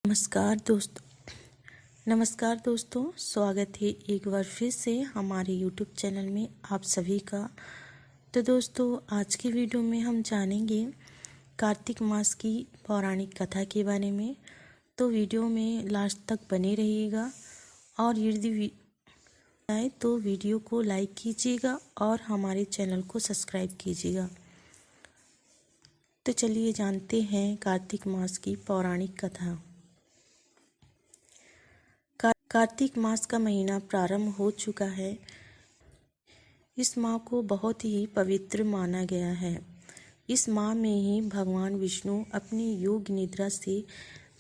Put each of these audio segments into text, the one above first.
नमस्कार दोस्तों, स्वागत है एक बार फिर से हमारे YouTube चैनल में आप सभी का। तो दोस्तों, आज की वीडियो में हम जानेंगे कार्तिक मास की पौराणिक कथा के बारे में। तो वीडियो में लास्ट तक बने रहिएगा और यदि आए तो वीडियो को लाइक कीजिएगा और हमारे चैनल को सब्सक्राइब कीजिएगा। तो चलिए जानते हैं कार्तिक मास की पौराणिक कथा। कार्तिक मास का महीना प्रारंभ हो चुका है। इस माह को बहुत ही पवित्र माना गया है। इस माह में ही भगवान विष्णु अपनी योग निद्रा से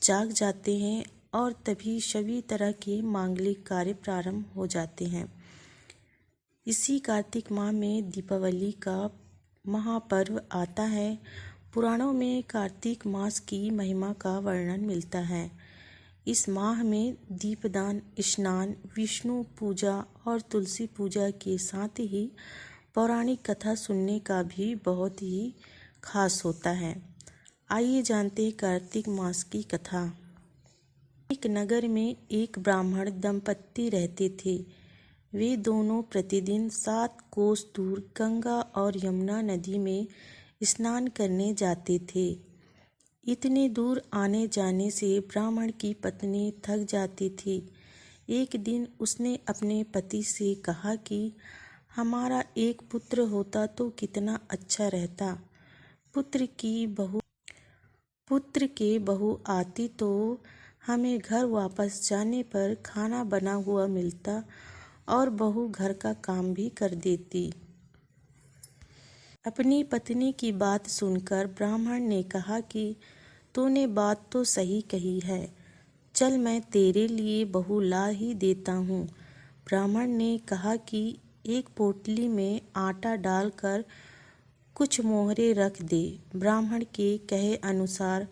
जाग जाते हैं और तभी सभी तरह के मांगलिक कार्य प्रारंभ हो जाते हैं। इसी कार्तिक माह में दीपावली का महापर्व आता है। पुराणों में कार्तिक मास की महिमा का वर्णन मिलता है। इस माह में दीपदान, स्नान, विष्णु पूजा और तुलसी पूजा के साथ ही पौराणिक कथा सुनने का भी बहुत ही खास होता है। आइए जानते हैं कार्तिक मास की कथा। एक नगर में एक ब्राह्मण दंपत्ति रहते थे। वे दोनों प्रतिदिन 7 कोस दूर गंगा और यमुना नदी में स्नान करने जाते थे। इतने दूर आने जाने से ब्राह्मण की पत्नी थक जाती थी। एक दिन उसने अपने पति से कहा कि हमारा एक पुत्र होता तो कितना अच्छा रहता। पुत्र के बहू आती तो हमें घर वापस जाने पर खाना बना हुआ मिलता और बहू घर का काम भी कर देती। अपनी पत्नी की बात सुनकर ब्राह्मण ने कहा कि तूने बात तो सही कही है, चल मैं तेरे लिए बहू ला ही देता हूँ। ब्राह्मण ने कहा कि एक पोटली में आटा डालकर कुछ मोहरे रख दे। ब्राह्मण के कहे अनुसार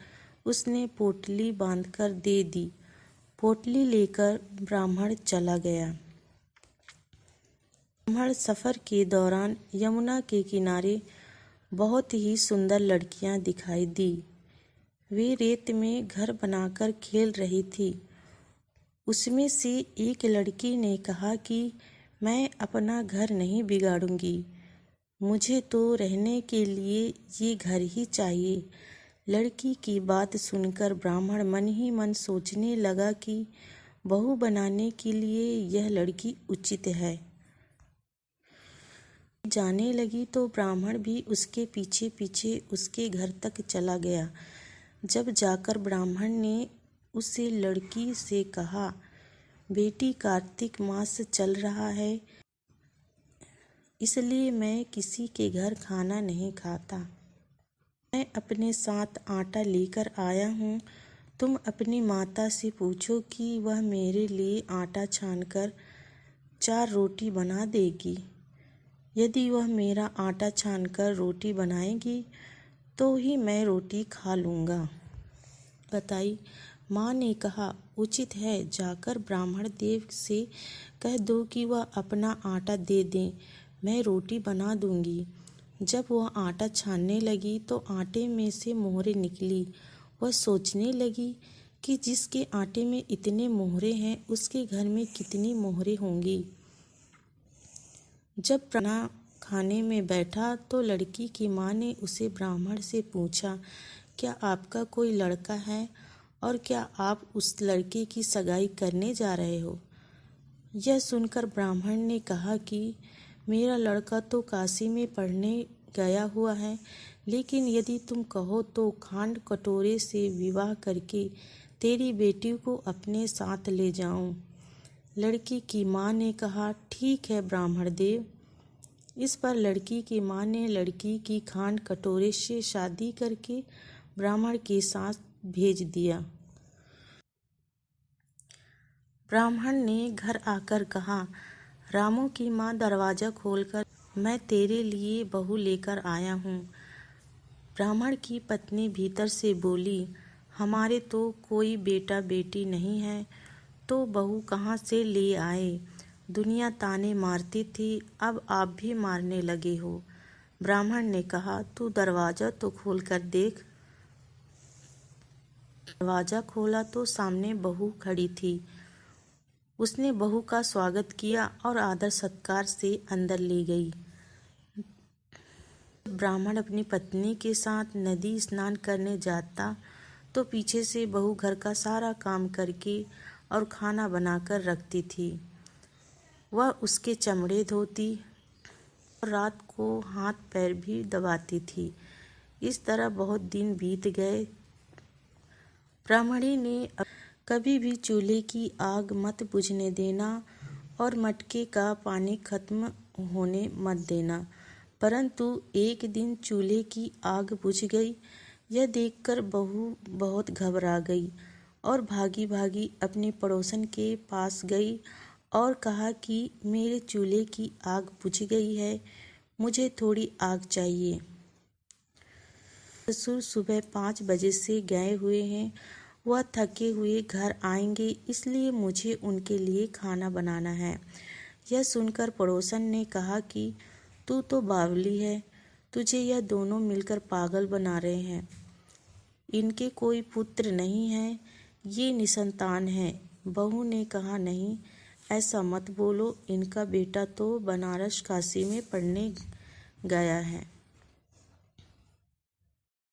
उसने पोटली बांधकर दे दी। पोटली लेकर ब्राह्मण चला गया। ब्राह्मण सफर के दौरान यमुना के किनारे बहुत ही सुंदर लड़कियां दिखाई दी। वे रेत में घर बनाकर खेल रही थी। उसमें से एक लड़की ने कहा कि मैं अपना घर नहीं बिगाड़ूंगी, मुझे तो रहने के लिए ये घर ही चाहिए। लड़की की बात सुनकर ब्राह्मण मन ही मन सोचने लगा कि बहू बनाने के लिए यह लड़की उचित है। जाने लगी तो ब्राह्मण भी उसके पीछे पीछे उसके घर तक चला गया। जब जाकर ब्राह्मण ने उसे लड़की से कहा, बेटी कार्तिक मास चल रहा है, इसलिए मैं किसी के घर खाना नहीं खाता। मैं अपने साथ आटा लेकर आया हूँ। तुम अपनी माता से पूछो कि वह मेरे लिए आटा छानकर 4 रोटी बना देगी। यदि वह मेरा आटा छानकर रोटी बनाएगी तो ही मैं रोटी खा लूँगा। बताई। माँ ने कहा, उचित है, जाकर ब्राह्मण देव से कह दो कि वह अपना आटा दे दें, मैं रोटी बना दूंगी। जब वह आटा छानने लगी तो आटे में से मोहरे निकली। वह सोचने लगी कि जिसके आटे में इतने मोहरे हैं उसके घर में कितनी मोहरे होंगी। जब खाना खाने में बैठा तो लड़की की माँ ने उसे ब्राह्मण से पूछा, क्या आपका कोई लड़का है और क्या आप उस लड़के की सगाई करने जा रहे हो? यह सुनकर ब्राह्मण ने कहा कि मेरा लड़का तो काशी में पढ़ने गया हुआ है, लेकिन यदि तुम कहो तो खांड कटोरे से विवाह करके तेरी बेटी को अपने साथ ले जाऊं। लड़की की माँ ने कहा, ठीक है ब्राह्मण देव। इस पर लड़की की माँ ने लड़की की खांड कटोरे से शादी करके ब्राह्मण के साथ भेज दिया। ब्राह्मण ने घर आकर कहा, रामू की माँ दरवाजा खोलकर, मैं तेरे लिए बहू लेकर आया हूँ। ब्राह्मण की पत्नी भीतर से बोली, हमारे तो कोई बेटा बेटी नहीं है, तो बहू कहाँ से ले आए? दुनिया ताने मारती थी, अब आप भी मारने लगे हो। ब्राह्मण ने कहा, तू दरवाजा तो खोल कर देख। दरवाजा खोला तो सामने बहू खड़ी थी। उसने बहू का स्वागत किया और आदर सत्कार से अंदर ले गई। ब्राह्मण अपनी पत्नी के साथ नदी स्नान करने जाता तो पीछे से बहू घर का सारा काम करके और खाना बनाकर रखती थी। वह उसके चमड़े धोती और रात को हाथ पैर भी दबाती थी। इस तरह बहुत दिन बीत गए। ब्राह्मणी ने कभी भी चूल्हे की आग मत बुझने देना और मटके का पानी खत्म होने मत देना। परंतु एक दिन चूल्हे की आग बुझ गई। यह देखकर बहू बहुत घबरा गई और भागी भागी अपने पड़ोसन के पास गई और कहा कि मेरे चूल्हे की आग बुझ गई है, मुझे थोड़ी आग चाहिए। ससुर सुबह 5 बजे से गए हुए हैं। वह थके हुए घर आएंगे, इसलिए मुझे उनके लिए खाना बनाना है। यह सुनकर पड़ोसन ने कहा कि तू तो बावली है, तुझे यह दोनों मिलकर पागल बना रहे हैं। इनके कोई पुत्र नहीं है, ये निसंतान है। बहू ने कहा, नहीं, ऐसा मत बोलो, इनका बेटा तो बनारस काशी में पढ़ने गया है।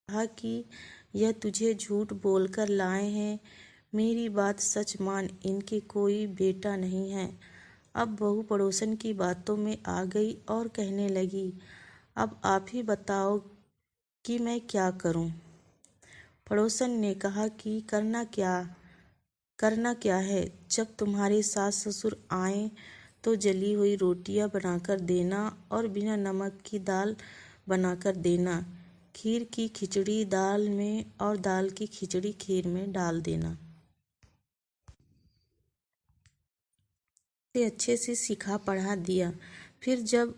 कहा कि यह तुझे झूठ बोलकर लाए हैं, मेरी बात सच मान, इनके कोई बेटा नहीं है। अब बहू पड़ोसन की बातों में आ गई और कहने लगी, अब आप ही बताओ कि मैं क्या करूं। पड़ोसन ने कहा कि करना क्या है, जब तुम्हारे सास ससुर आए तो जली हुई रोटियां बनाकर देना और बिना नमक की दाल बनाकर देना। खीर की खिचड़ी दाल में और दाल की खिचड़ी खीर में डाल देना। अच्छे से सिखा पढ़ा दिया। फिर जब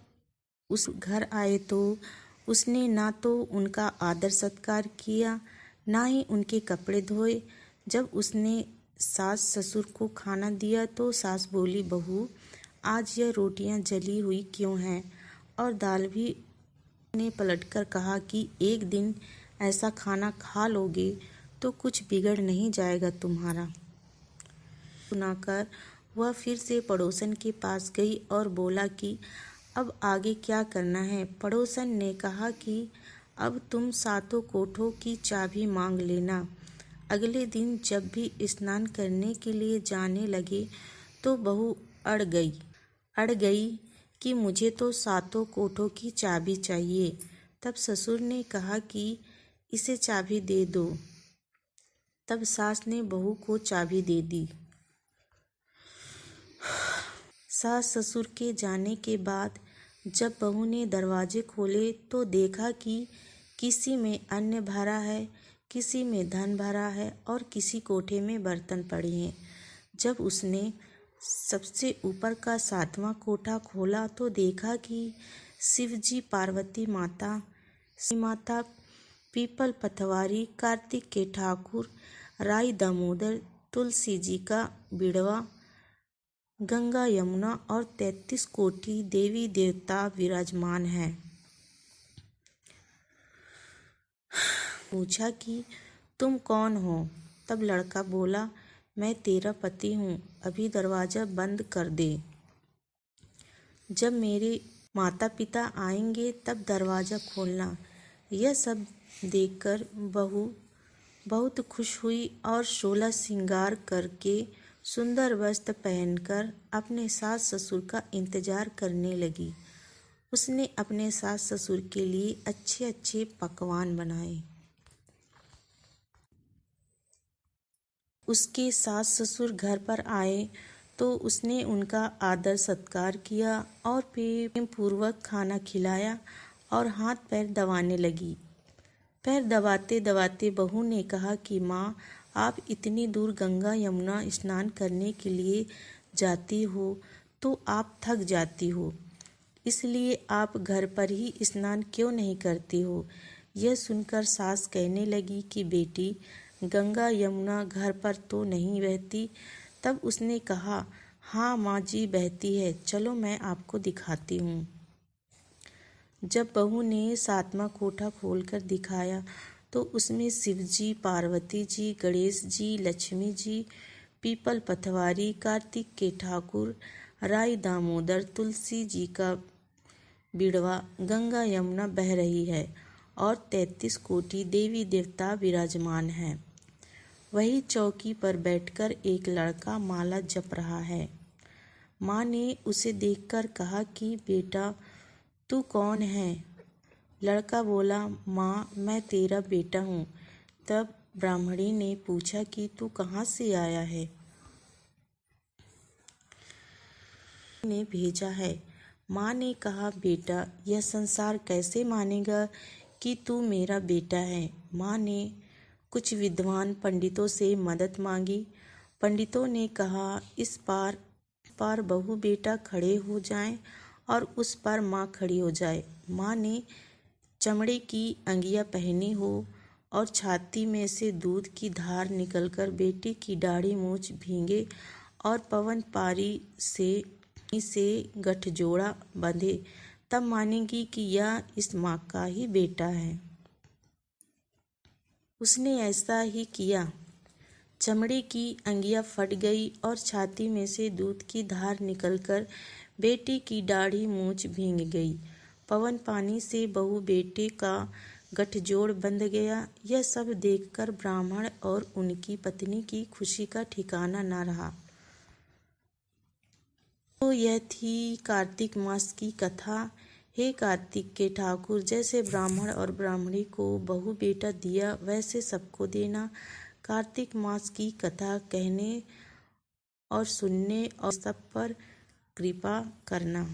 उस घर आए तो उसने ना तो उनका आदर सत्कार किया, ना ही उनके कपड़े धोए। जब उसने सास ससुर को खाना दिया तो सास बोली, बहू, आज यह रोटियां जली हुई क्यों हैं और दाल भी। ने पलटकर कहा कि एक दिन ऐसा खाना खा लोगे तो कुछ बिगड़ नहीं जाएगा तुम्हारा। सुनाकर वह फिर से पड़ोसन के पास गई और बोला कि अब आगे क्या करना है। पड़ोसन ने कहा कि अब तुम सातों कोठों की चाबी मांग लेना। अगले दिन जब भी स्नान करने के लिए जाने लगे तो बहू अड़ गई कि मुझे तो सातों कोठों की चाबी चाहिए। तब ससुर ने कहा कि इसे चाबी दे दो। तब सास ने बहू को चाबी दे दी। सास ससुर के जाने के बाद जब बहू ने दरवाजे खोले तो देखा कि किसी में अन्न भरा है, किसी में धन भरा है और किसी कोठे में बर्तन पड़े हैं। जब उसने सबसे ऊपर का 7वां कोठा खोला तो देखा कि शिवजी, पार्वती माता, पीपल पथवारी, कार्तिक के ठाकुर, राई दामोदर, तुलसी जी का बिड़वा, गंगा यमुना और 33 कोटि देवी देवता विराजमान हैं। पूछा कि तुम कौन हो? तब लड़का बोला, मैं तेरा पति हूँ, अभी दरवाजा बंद कर दे। जब मेरे माता पिता आएंगे तब दरवाजा खोलना। यह सब देखकर बहू बहुत खुश हुई और 16 श्रृंगार करके सुंदर वस्त्र पहनकर अपने सास ससुर का इंतजार करने लगी। उसने अपने सास ससुर के लिए अच्छे अच्छे पकवान बनाए। उसके सास ससुर घर पर आए तो उसने उनका आदर सत्कार किया और प्रेम पूर्वक खाना खिलाया और हाथ पैर दबाने लगी। पैर दबाते दबाते बहू ने कहा कि माँ, आप इतनी दूर गंगा यमुना स्नान करने के लिए जाती हो तो आप थक जाती हो, इसलिए आप घर पर ही स्नान क्यों नहीं करती हो। यह सुनकर सास कहने लगी कि बेटी, गंगा यमुना घर पर तो नहीं बहती। तब उसने कहा, हाँ माँ जी, बहती है, चलो मैं आपको दिखाती हूँ। जब बहू ने 7वां कोठा खोलकर दिखाया तो उसमें शिव जी, पार्वती जी, गणेश जी, लक्ष्मी जी, पीपल पथवारी, कार्तिक के ठाकुर, राई दामोदर, तुलसी जी का बिड़वा, गंगा यमुना बह रही है और 33 कोटि देवी देवता विराजमान हैं। वही चौकी पर बैठकर एक लड़का माला जप रहा है। माँ ने उसे देखकर कहा कि बेटा तू कौन है? लड़का बोला, माँ मैं तेरा बेटा हूँ। तब ब्राह्मणी ने पूछा कि तू कहाँ से आया है? ने भेजा है। माँ ने कहा, बेटा यह संसार कैसे मानेगा कि तू मेरा बेटा है? माँ ने कुछ विद्वान पंडितों से मदद मांगी। पंडितों ने कहा, इस पार बहू बेटा खड़े हो जाएं और उस पार माँ खड़ी हो जाए। माँ ने चमड़े की अंगिया पहनी हो और छाती में से दूध की धार निकलकर बेटी की दाढ़ी मूंछ भींगे और पवन पारी से गठजोड़ा बांधे, तब मानेगी कि यह इस माँ का ही बेटा है। उसने ऐसा ही किया। चमड़े की अंगिया फट गई और छाती में से दूध की धार निकलकर बेटी की दाढ़ी मूंछ भींग गई। पवन पानी से बहू बेटे का गठजोड़ बंध गया। यह सब देखकर ब्राह्मण और उनकी पत्नी की खुशी का ठिकाना न रहा। तो यह थी कार्तिक मास की कथा। हे कार्तिक के ठाकुर, जैसे ब्राह्मण और ब्राह्मणी को बहू बेटा दिया वैसे सबको देना। कार्तिक मास की कथा कहने और सुनने और सब पर कृपा करना।